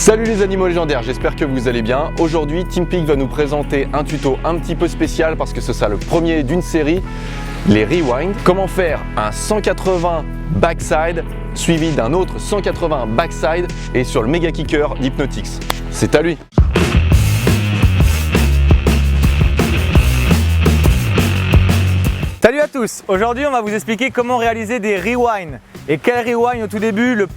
Salut les animaux légendaires, j'espère que vous allez bien. Aujourd'hui, Team Peak va nous présenter un tuto un petit peu spécial parce que ce sera le premier d'une série, les Rewind. Comment faire un 180 backside suivi d'un autre 180 backside et sur le méga kicker d'Hypnotix. C'est à lui. Salut à tous, aujourd'hui on va vous expliquer comment réaliser des rewinds. Et quel rewind au tout début, le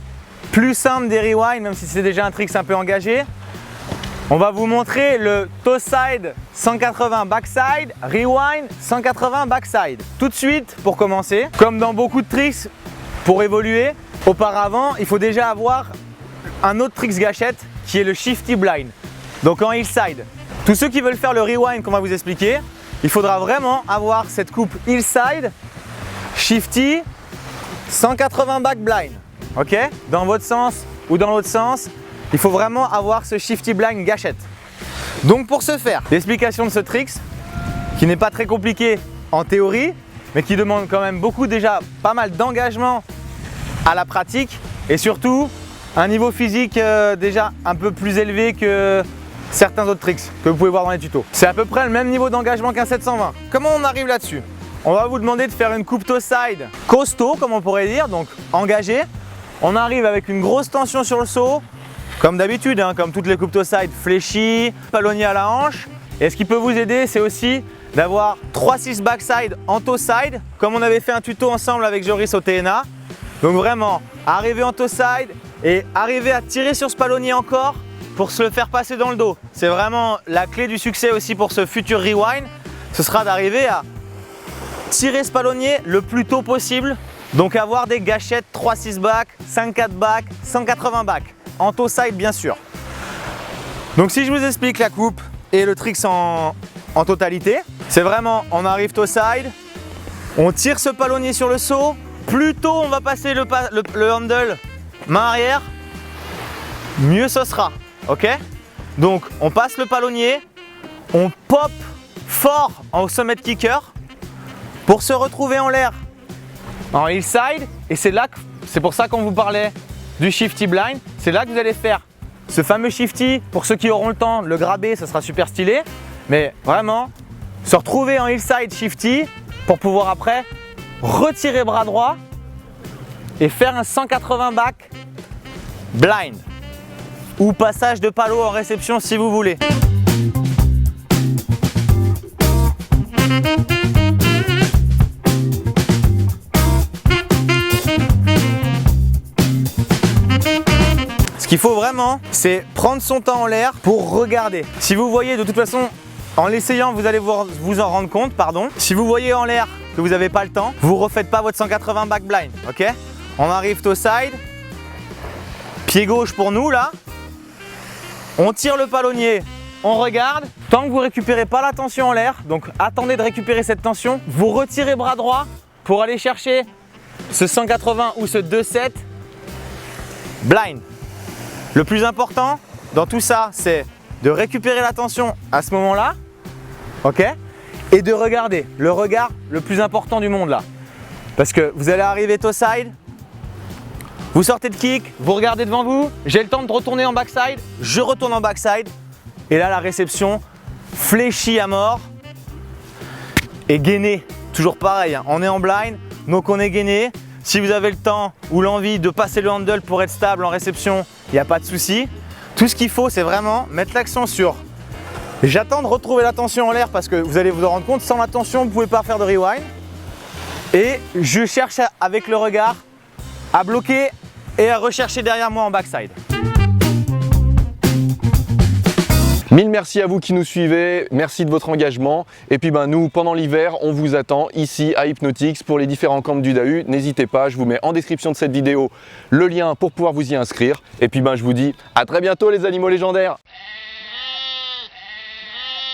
plus simple des rewinds, même si c'est déjà un trick un peu engagé. On va vous montrer le toe side 180 backside, rewind 180 backside. Tout de suite, pour commencer, comme dans beaucoup de tricks, pour évoluer, auparavant, il faut déjà avoir un autre trick gâchette qui est le shifty blind. Donc en hillside. Tous ceux qui veulent faire le rewind qu'on va vous expliquer, il faudra vraiment avoir cette coupe hillside, shifty, 180 back blind. Ok? Dans votre sens ou dans l'autre sens, il faut vraiment avoir ce shifty blind gâchette. Donc pour ce faire, l'explication de ce trick, qui n'est pas très compliqué en théorie, mais qui demande quand même déjà pas mal d'engagement à la pratique et surtout un niveau physique déjà un peu plus élevé que certains autres tricks que vous pouvez voir dans les tutos. C'est à peu près le même niveau d'engagement qu'un 720. Comment on arrive là-dessus? On va vous demander de faire une coupe toe side costaud, comme on pourrait dire, donc engagée. On arrive avec une grosse tension sur le saut, comme d'habitude, hein, comme toutes les coupes toe side, fléchies, palonnier à la hanche. Et ce qui peut vous aider, c'est aussi d'avoir 3-6 backside en toe side, comme on avait fait un tuto ensemble avec Joris au TNA. Donc vraiment, arriver en toe side et arriver à tirer sur ce palonnier encore pour se le faire passer dans le dos. C'est vraiment la clé du succès aussi pour ce futur rewind. Ce sera d'arriver à tirer ce palonnier le plus tôt possible. Donc avoir des gâchettes 3-6 back, 5-4 back, 180 back. En toe side bien sûr. Donc si je vous explique la coupe et le trick en totalité, c'est vraiment on arrive toe side, on tire ce palonnier sur le saut. Plus tôt on va passer le handle main arrière, mieux ce sera. Ok? Donc on passe le palonnier, on pop fort en sommet de kicker pour se retrouver en l'air en hillside, et c'est pour ça qu'on vous parlait du shifty blind. C'est là que vous allez faire ce fameux shifty. Pour ceux qui auront le temps, le grabber, ça sera super stylé, mais vraiment se retrouver en hillside shifty pour pouvoir après retirer bras droit et faire un 180 back blind ou passage de palo en réception si vous voulez. Ce qu'il faut vraiment, c'est prendre son temps en l'air pour regarder. Si vous voyez, de toute façon, en l'essayant, vous allez vous en rendre compte, pardon. Si vous voyez en l'air que vous n'avez pas le temps, vous ne refaites pas votre 180 back blind, ok? On arrive toe side, pied gauche pour nous là. On tire le palonnier, on regarde. Tant que vous ne récupérez pas la tension en l'air, donc attendez de récupérer cette tension, vous retirez bras droit pour aller chercher ce 180 ou ce 2-7 blind. Le plus important dans tout ça, c'est de récupérer la tension à ce moment-là, ok? Et de regarder, le regard le plus important du monde là. Parce que vous allez arriver toe side, vous sortez de kick, vous regardez devant vous, j'ai le temps de retourner en backside, je retourne en backside, et là la réception fléchit à mort et gainé, toujours pareil, hein. On est en blind, donc on est gainé. Si vous avez le temps ou l'envie de passer le handle pour être stable en réception, il n'y a pas de souci. Tout ce qu'il faut, c'est vraiment mettre l'accent sur j'attends de retrouver la tension en l'air parce que vous allez vous en rendre compte, sans la tension, vous ne pouvez pas faire de rewind. Et je cherche avec le regard à bloquer et à rechercher derrière moi en backside. Mille merci à vous qui nous suivez, merci de votre engagement. Et puis nous, pendant l'hiver, on vous attend ici à Hypnotix pour les différents camps du DAU. N'hésitez pas, je vous mets en description de cette vidéo le lien pour pouvoir vous y inscrire. Et puis je vous dis à très bientôt les animaux légendaires.